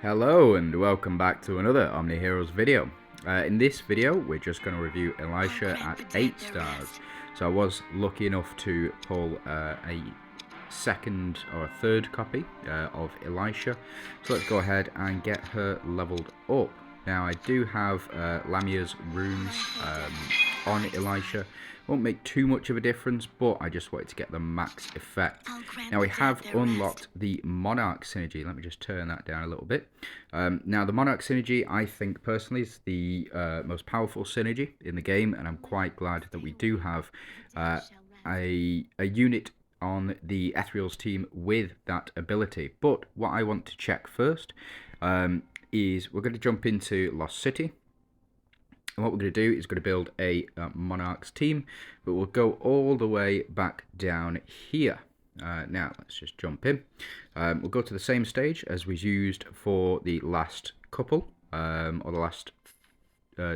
Hello and welcome back to another OMNIHEROES video. In this video we're just going to review Elisha at 8 stars. So I was lucky enough to pull a second or a third copy of Elisha. So let's go ahead and get her leveled up. Now I do have Lamia's runes on Elisha. Won't make too much of a difference, but I just wanted to get the max effect. Now we have unlocked the Monarch synergy. Let me just turn that down a little bit. Now the Monarch synergy, I think personally, is the most powerful synergy in the game, and I'm quite glad that we do have a unit on the Ethereal's team with that ability. But what I want to check first is we're going to jump into Lost City. And what we're going to do is going to build a Monarch's team, but we'll go all the way back down here. Now, let's just jump in. We'll go to the same stage as we used for the last couple, or the last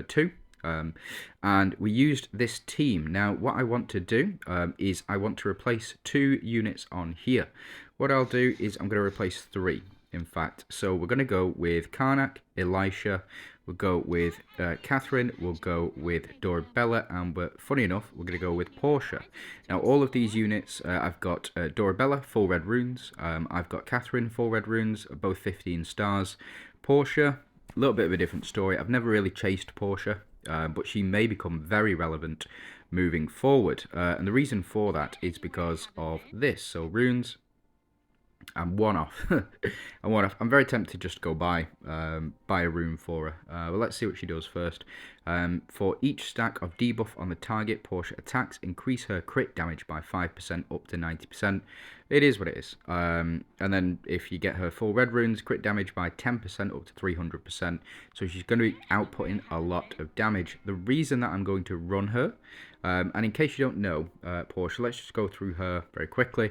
two. And we used this team. Now, what I want to do is I want to replace 2 units on here. What I'll do is I'm going to replace 3. In fact, so we're going to go with Karnak, Elisha, we'll go with Catherine, we'll go with Dorabella, and funny enough, we're going to go with Portia. Now, all of these units, I've got Dorabella, full red runes, I've got Catherine, full red runes, both 15 stars. Portia, a little bit of a different story. I've never really chased Portia, but she may become very relevant moving forward. And the reason for that is because of this. So, runes. I'm one off. I'm one off. I'm very tempted to just go buy a rune for her. Well, let's see what she does first. For each stack of debuff on the target, Portia attacks increase her crit damage by 5% up to 90%. It is what it is. And then if you get her full red runes, crit damage by 10% up to 300%. So she's going to be outputting a lot of damage. The reason that I'm going to run her, and in case you don't know, Portia, let's just go through her very quickly.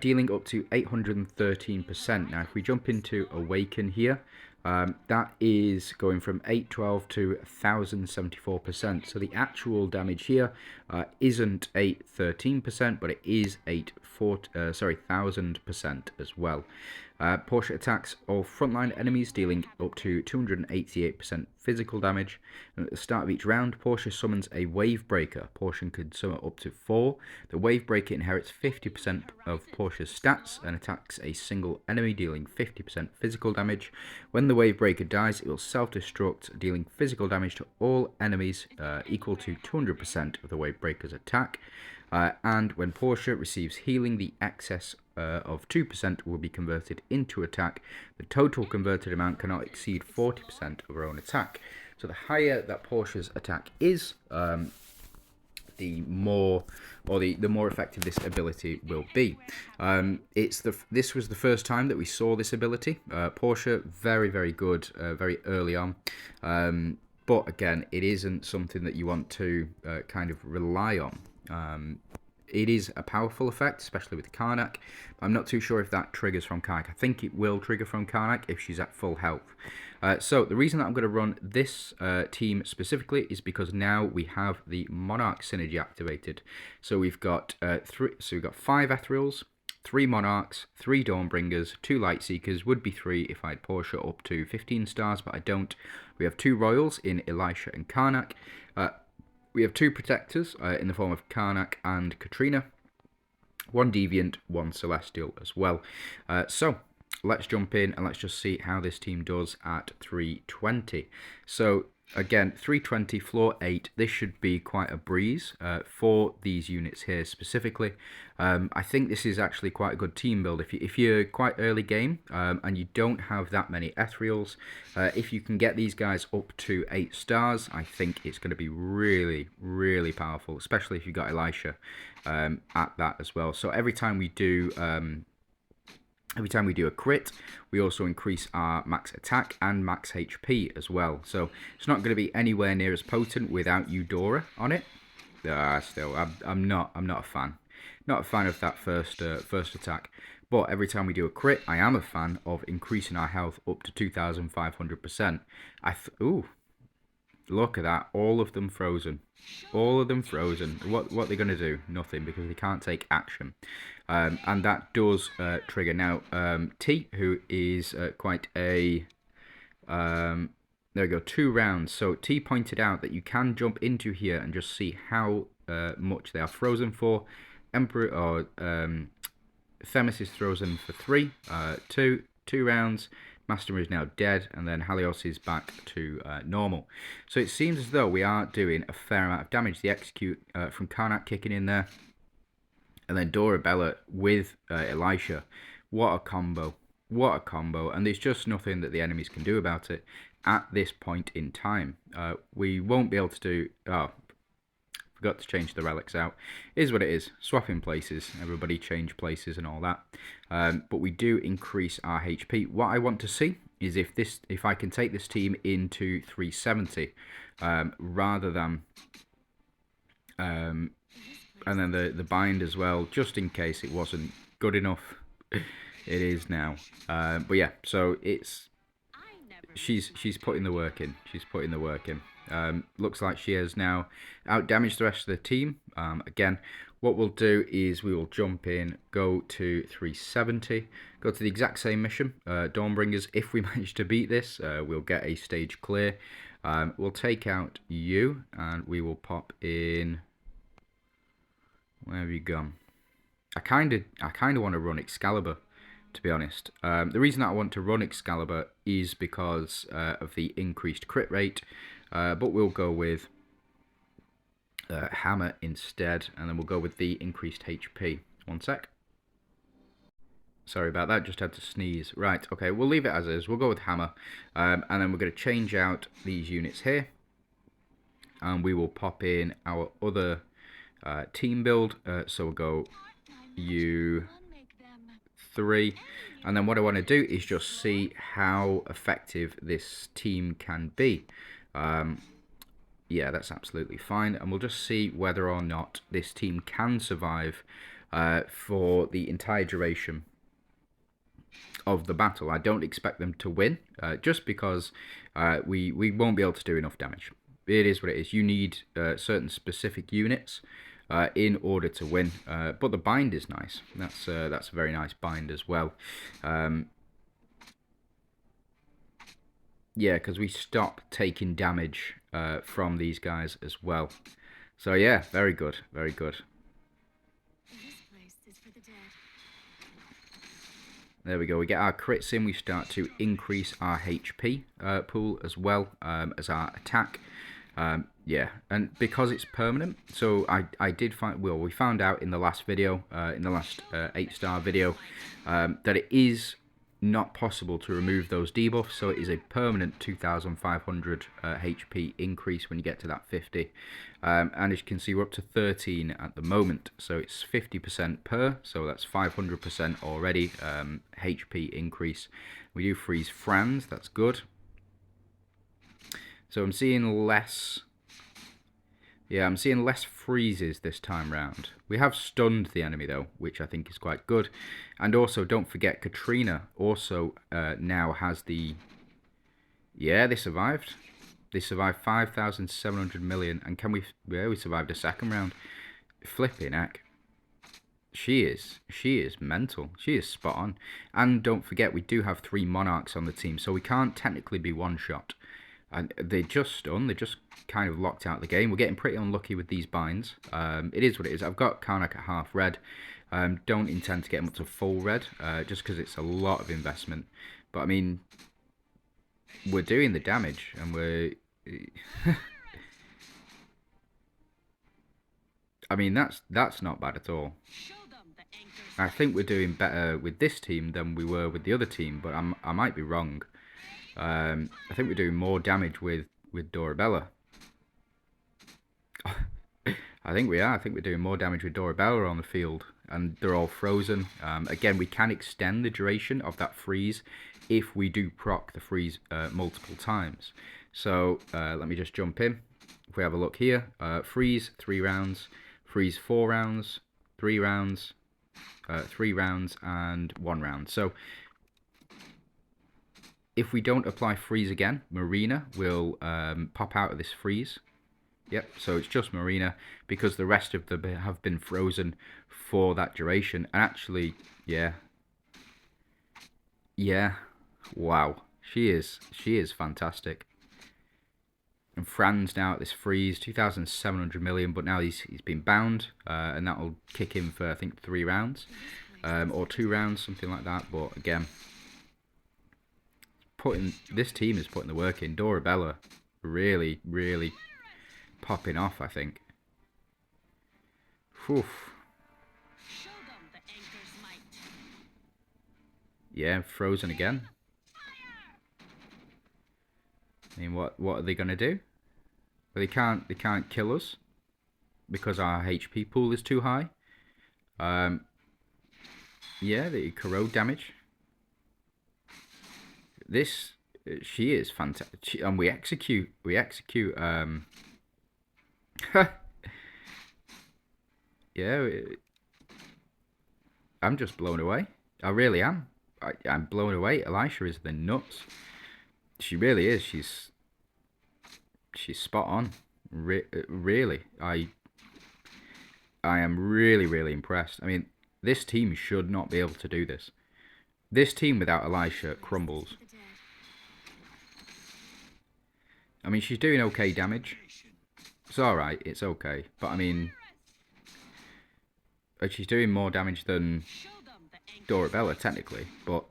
Dealing up to 813%. Now, if we jump into Awaken here, that is going from 812 to 1074%. So the actual damage here isn't 813%, but it is 1000% as well. Portia attacks all frontline enemies, dealing up to 288% physical damage. And at the start of each round, Portia summons a Wave Breaker. Portia can summon up to 4. The Wave Breaker inherits 50% of Portia's stats and attacks a single enemy, dealing 50% physical damage. When the Wave Breaker dies, it will self-destruct, dealing physical damage to all enemies equal to 200% of the Wave Breaker's attack. And when Portia receives healing, the excess of 2% will be converted into attack. The total converted amount cannot exceed 40% of her own attack. So the higher that Portia's attack is, the more effective this ability will be. This was the first time that we saw this ability. Portia, very, very good, very early on. But again, it isn't something that you want to kind of rely on. It is a powerful effect, especially with Karnak. I'm not too sure if that triggers from Karnak. I think it will trigger from Karnak if she's at full health. So the reason that I'm going to run this team specifically is because now we have the Monarch synergy activated. So we've got 5 Ethereals, 3 Monarchs, 3 Dawnbringers, 2 Lightseekers, would be 3 if I had Portia up to 15 stars, but I don't. We have 2 Royals in Elisha and Karnak. We have 2 Protectors in the form of Karnak and Katrina, 1 Deviant, 1 Celestial as well. So let's jump in and let's just see how this team does at 320. So again, 320, floor 8. This should be quite a breeze for these units here specifically. I think this is actually quite a good team build. If you're quite early game and you don't have that many Ethereals, if you can get these guys up to 8 stars, I think it's going to be really, really powerful, especially if you've got Elisha at that as well. So every time we do a crit, we also increase our max attack and max HP as well. So it's not going to be anywhere near as potent without Eudora on it. Still, I'm not a fan. Not a fan of that first attack. But every time we do a crit, I am a fan of increasing our health up to 2,500%. Ooh, look at that! All of them frozen. All of them frozen. What are they going to do? Nothing, because they can't take action. And that does trigger. Now, T, who is quite a There we go, 2 rounds. So T pointed out that you can jump into here and just see how much they are frozen for. Emperor or Themis is frozen for 3, 2 rounds. Master is now dead, and then Helios is back to normal. So it seems as though we are doing a fair amount of damage. The execute from Karnak kicking in there, and then Dorabella with Elisha. What a combo! What a combo! And there's just nothing that the enemies can do about it at this point in time. We won't be able to do... Oh, forgot to change the relics out. Is what it is. Swapping places. Everybody change places and all that. But we do increase our HP. What I want to see is if I can take this team into 370 rather than... and then the bind as well, just in case it wasn't good enough. It is now. But yeah, so it's... She's putting the work in. She's putting the work in. Looks like she has now out-damaged the rest of the team. Again, what we'll do is we will jump in, go to 370, go to the exact same mission, Dawnbringers. If we manage to beat this, we'll get a stage clear. We'll take out you, and we will pop in... Where have you gone? I kind of want to run Excalibur, to be honest. The reason that I want to run Excalibur is because of the increased crit rate, but we'll go with Hammer instead, and then we'll go with the increased HP. 1 sec. Sorry about that, just had to sneeze. Right, okay, we'll leave it as is. We'll go with Hammer, and then we're going to change out these units here, and we will pop in our other team build. So we'll go U3, and then what I want to do is just see how effective this team can be. Yeah, that's absolutely fine, and we'll just see whether or not this team can survive for the entire duration of the battle. I don't expect them to win, just because we won't be able to do enough damage. It is what it is. You need certain specific units in order to win, but the bind is nice. That's a very nice bind as well. Yeah, because we stop taking damage from these guys as well. So yeah, very good, very good. There we go, we get our crits in, we start to increase our HP pool as well as our attack. Yeah, and because it's permanent, so I did find, well, we found out in the last video, in the last 8-star video, that it is not possible to remove those debuffs, so it is a permanent 2,500 HP increase when you get to that 50. And as you can see, we're up to 13 at the moment, so it's 50% per, so that's 500% already HP increase. We do freeze Franz, that's good. So I'm seeing less... Yeah, I'm seeing less freezes this time round. We have stunned the enemy though, which I think is quite good. And also, don't forget, Katrina also now has the... Yeah, they survived. They survived 5,700 million. And can we... Yeah, we survived a second round. Flipping heck. She is mental. She is spot on. And don't forget, we do have 3 Monarchs on the team, so we can't technically be one-shot. And they just stunned. They just kind of locked out the game. We're getting pretty unlucky with these binds. It is what it is. I've got Karnak at half red. Don't intend to get him up to full red, just because it's a lot of investment. But I mean, we're doing the damage, and we're... I mean, that's not bad at all. I think we're doing better with this team than we were with the other team, but I might be wrong. I think we're doing more damage with Dorabella. I think we are. I think we're doing more damage with Dorabella on the field, and they're all frozen. Again, we can extend the duration of that freeze if we do proc the freeze multiple times. So let me just jump in. If we have a look here, freeze 3 rounds, freeze 4 rounds, 3 rounds, 3 rounds, and 1 round. So if we don't apply freeze again, Marina will pop out of this freeze. Yep, so it's just Marina, because the rest of them have been frozen for that duration. And actually, yeah. Yeah, wow. She is fantastic. And Fran's now at this freeze, 2,700 million, but now he's been bound, and that'll kick him for, I think, 3 rounds, or 2 rounds, something like that. But again, this team is putting the work in. Dorabella really, really popping off, I think. Whew. Yeah, frozen again. I mean, what are they gonna do? Well, they can't kill us because our HP pool is too high. Yeah, the corrode damage. This she is fantastic, and we execute. Yeah, I'm just blown away. I really am. I'm blown away. Elisha is the nuts. She really is. She's spot on. Really, I am really, really impressed. I mean, this team should not be able to do this. This team without Elisha crumbles. I mean, she's doing okay damage. It's alright, it's okay. But I mean, she's doing more damage than Dorabella, technically. But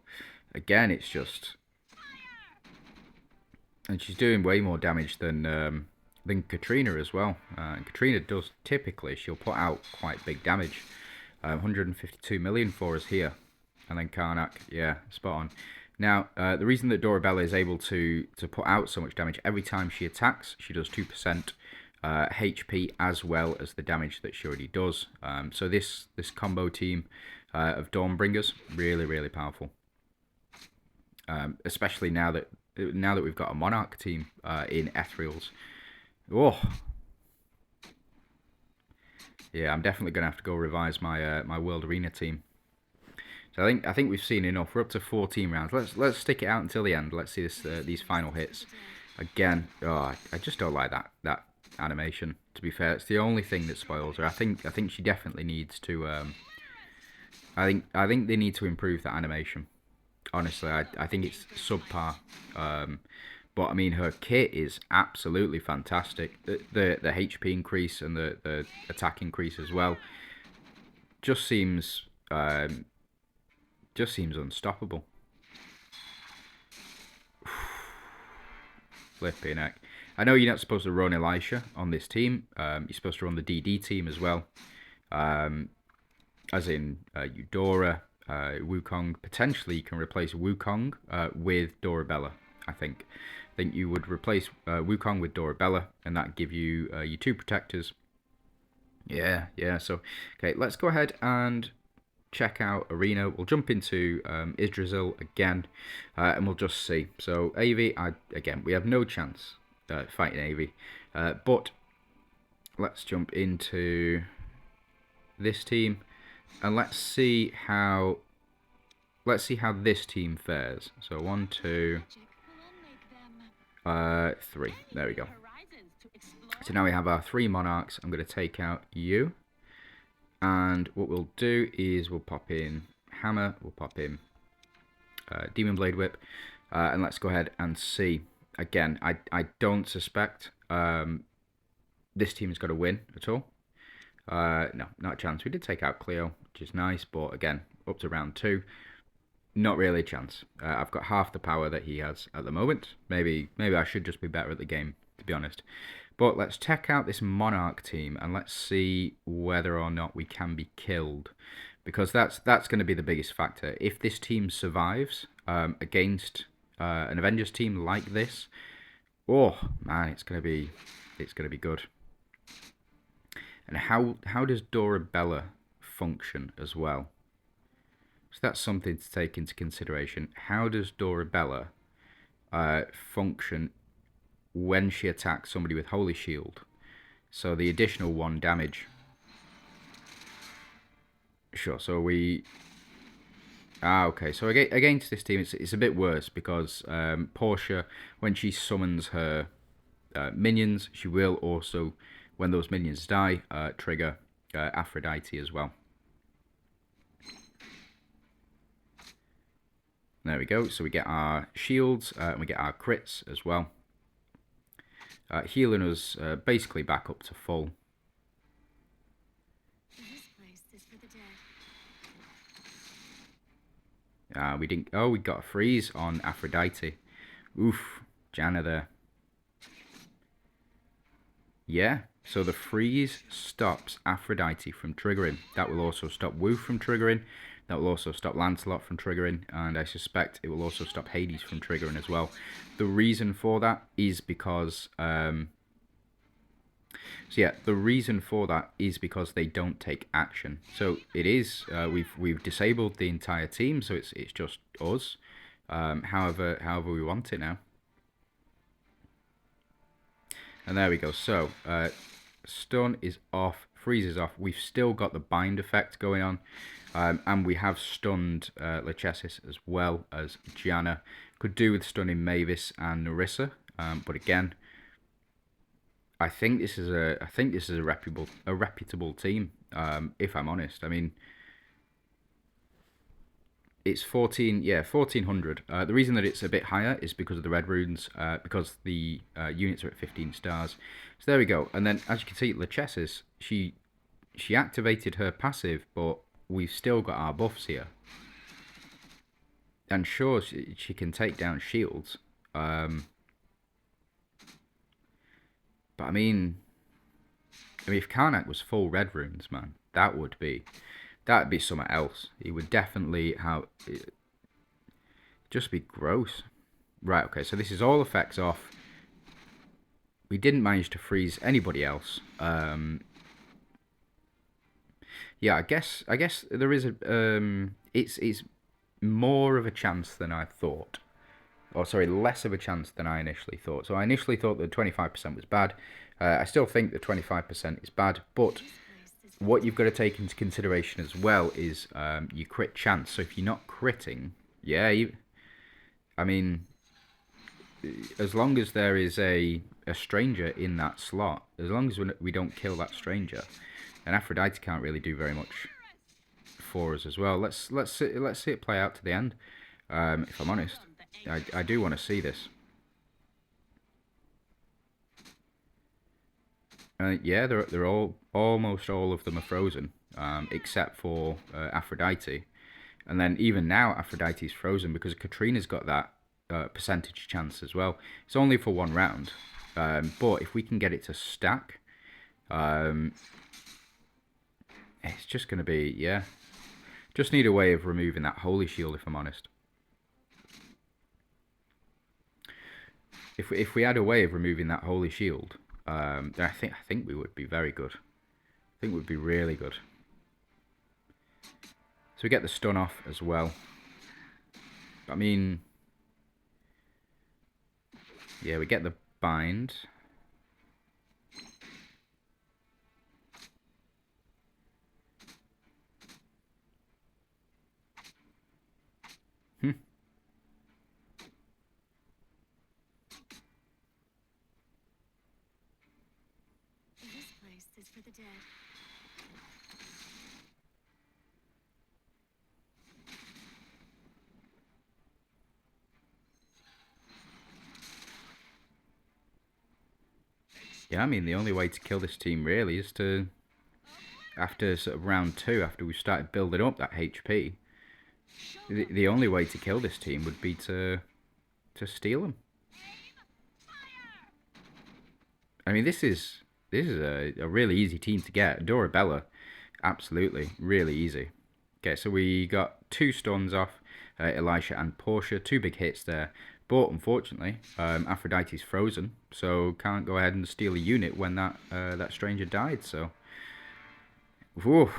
again, it's just... And she's doing way more damage than Katrina as well. And Katrina does, typically, she'll put out quite big damage. 152 million for us here. And then Karnak, yeah, spot on. Now, the reason that Dorabella is able to put out so much damage, every time she attacks, she does 2% HP as well as the damage that she already does. So this combo team of Dawnbringers, really, really powerful. Especially now that we've got a Monarch team in Ethereals. Oh, yeah, I'm definitely gonna have to go revise my my World Arena team. So I think we've seen enough. We're up to 14 rounds. Let's stick it out until the end. Let's see this these final hits. Again, oh, I just don't like that animation. To be fair, it's the only thing that spoils her. I think she definitely needs to. I think they need to improve that animation. Honestly, I think it's subpar. But I mean, her kit is absolutely fantastic. The HP increase and the attack increase as well just seems unstoppable. Flipping heck. I know you're not supposed to run Elisha on this team. You're supposed to run the DD team as well. As in Eudora, Wukong. Potentially you can replace Wukong with Dorabella, I think. I think you would replace Wukong with Dorabella, and that give you your 2 protectors. Yeah, so, okay, let's go ahead and check out Arena. We'll jump into Yggdrasil again, and we'll just see. So, AV, again, we have no chance fighting AV. But let's jump into this team, and let's see how this team fares. So 1, 2, 3. There we go. So now we have our 3 Monarchs. I'm going to take out you. And what we'll do is we'll pop in Hammer. We'll pop in Demon Blade Whip. And let's go ahead and see. Again, I don't suspect this team is going to win at all. No, not a chance. We did take out Cleo, which is nice. But again, up to round 2. Not really a chance. I've got half the power that he has at the moment. Maybe I should just be better at the game, to be honest. But let's check out this Monarch team and let's see whether or not we can be killed. Because that's going to be the biggest factor. If this team survives against an Avengers team like this, oh man, it's going to be good. And how does Dorabella function as well? So that's something to take into consideration. How does Dorabella function when she attacks somebody with Holy Shield? So the additional 1 damage. Sure, so we... okay, so against this team, it's a bit worse because Portia, when she summons her minions, she will also, when those minions die, trigger Aphrodite as well. There we go. So we get our shields and we get our crits as well. Healing us basically back up to full. We didn't. Oh, we got a freeze on Aphrodite. Oof, Janna there. Yeah, so the freeze stops Aphrodite from triggering. That will also stop Wu from triggering. That will also stop Lancelot from triggering. And I suspect it will also stop Hades from triggering as well. The reason for that is because... So yeah, the reason for that is because they don't take action. So it is we've disabled the entire team, so it's just us. However we want it now. And there we go. So stun is off, freeze is off. We've still got the bind effect going on, and we have stunned Lachesis as well as Janna. Could do with stunning Mavis and Nerissa, but again, I think this is a reputable team. If I'm honest, I mean, it's 1400. The reason that it's a bit higher is because of the red runes, because the units are at 15 stars. So there we go. And then, as you can see, Lachesis, she activated her passive, but we've still got our buffs here. And sure, she can take down shields. But I mean, if Karnak was full red runes, man, that would be something else. He would definitely have just be gross. Right, okay, so this is all effects off. We didn't manage to freeze anybody else. Yeah, I guess there is a it's more of a chance than I thought. Or sorry, less of a chance than I initially thought. So I initially thought that 25% was bad. I still think that 25% is bad, but what you've got to take into consideration as well is your crit chance. So if you're not critting, yeah, I mean, as long as there is a stranger in that slot, as long as we don't kill that stranger, and Aphrodite can't really do very much for us as well. Let's see it play out to the end. If I'm honest. I do want to see this. Yeah, they're all almost all of them are frozen, except for Aphrodite, and then even now Aphrodite's frozen because Katrina's got that percentage chance as well. It's only for one round, but if we can get it to stack, it's just going to be Just need a way of removing that holy shield, if I'm honest. If we had a way of removing that holy shield, then I think we would be very good. I think we'd be really good. So we get the stun off as well. I mean, yeah, we get the bind. For the dead. Yeah, I mean, the only way to kill this team really is to, after sort of round 2, after we've started building up that HP, the only way to kill this team would be to steal them. I mean, this is a really easy team to get. Dorabella, absolutely, really easy. Okay, so we got 2 stuns off Elisha and Portia, 2 big hits there. But unfortunately, Aphrodite's frozen, so can't go ahead and steal a unit when that stranger died. So, whew.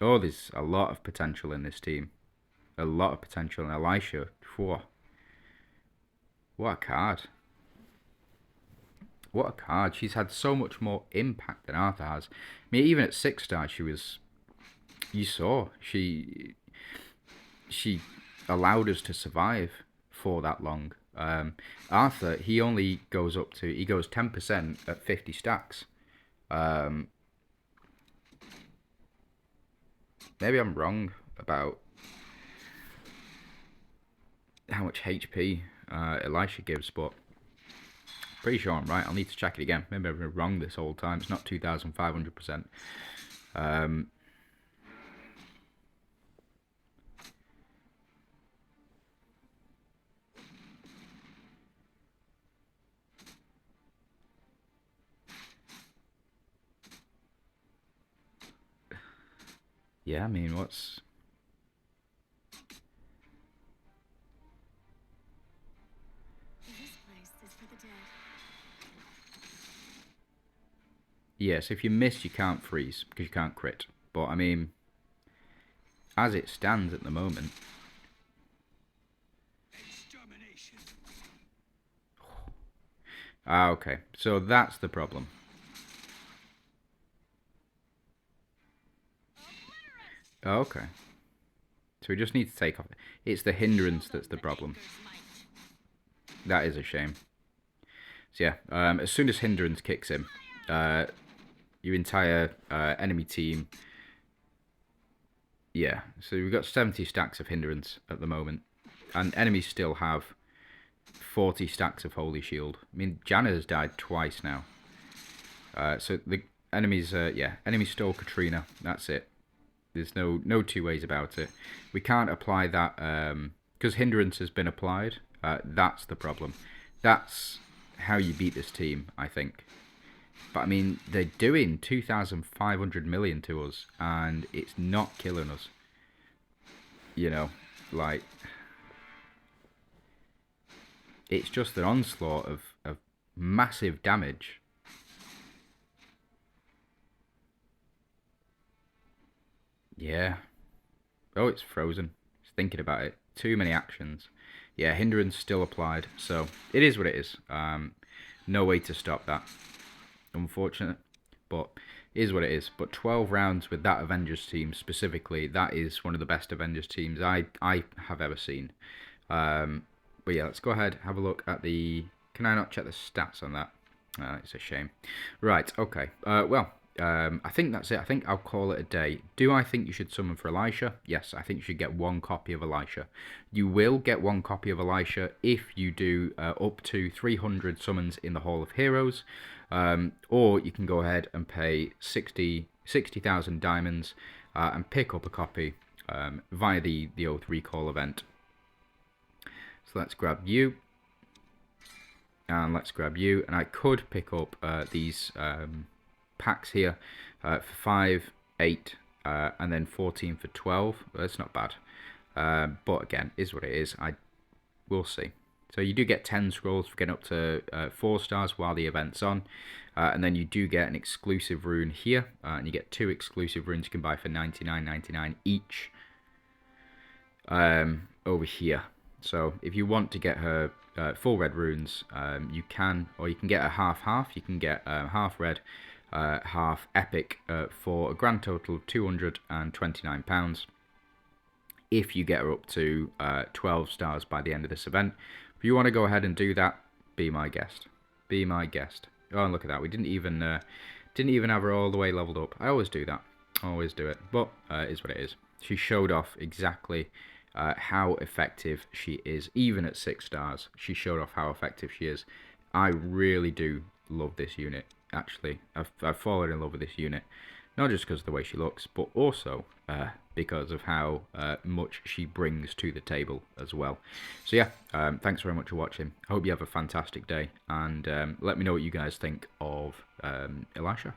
Oh, there's a lot of potential in this team, a lot of potential. And Elisha, whew. What a card! What a card. She's had so much more impact than Arthur has. I mean, even at 6 stars, she was... You saw. She allowed us to survive for that long. Arthur, he only goes up to... He goes 10% at 50 stacks. Maybe I'm wrong about... how much HP Elisha gives, but pretty sure I'm right. I'll need to check it again. Maybe I've been wrong this whole time. It's not 2,500%. Yeah, I mean, what's... Yes, if you miss, you can't freeze, because you can't crit. But, I mean, as it stands at the moment... Ah, okay. So that's the problem. Oh, okay. So we just need to take off... It's the hindrance that's the problem. That is a shame. So yeah, as soon as hindrance kicks in, your entire enemy team... Yeah, so we've got 70 stacks of hindrance at the moment. And enemies still have 40 stacks of Holy Shield. I mean, Janna has died twice now. So the enemies, yeah, enemies stole Katrina. That's it. There's no two ways about it. We can't apply that, because hindrance has been applied. That's the problem. That's how you beat this team, I think. But I mean, they're doing 2,500 million to us, and it's not killing us. You know, like... It's just an onslaught of massive damage. Yeah. Oh, it's frozen. Just thinking about it. Too many actions. Yeah, hindrance still applied. So, it is what it is. No way to stop that. Unfortunate. But, it is what it is. But 12 rounds with that Avengers team specifically, that is one of the best Avengers teams I have ever seen. But yeah, let's go ahead, have a look at the... Can I not check the stats on that? It's a shame. Right, okay. I think that's it. I think I'll call it a day. Do I think you should summon for Elisha? Yes, I think you should get one copy of Elisha. You will get one copy of Elisha if you do up to 300 summons in the Hall of Heroes. Or you can go ahead and pay 60,000 diamonds and pick up a copy via the Oath Recall event. So let's grab you, and let's grab you, and I could pick up these packs here for 5, 8, and then 14 for 12. That's not bad, but again, is what it is. We'll see. So you do get 10 scrolls for getting up to 4 stars while the event's on, and then you do get an exclusive rune here, and you get 2 exclusive runes you can buy for 99.99 each over here. So if you want to get her full red runes, you can, or you can get a half-half. You can get half red, half epic for a grand total of £229 if you get her up to 12 stars by the end of this event. If you want to go ahead and do that, be my guest. Be my guest. Oh, and look at that. We didn't even have her all the way leveled up. I always do that. Always do it. But it is what it is. She showed off exactly how effective she is. Even at 6 stars, she showed off how effective she is. I really do love this unit, actually. I've fallen in love with this unit. Not just because of the way she looks, but also because of how much she brings to the table as well. So yeah, thanks very much for watching. I hope you have a fantastic day, and let me know what you guys think of Elisha.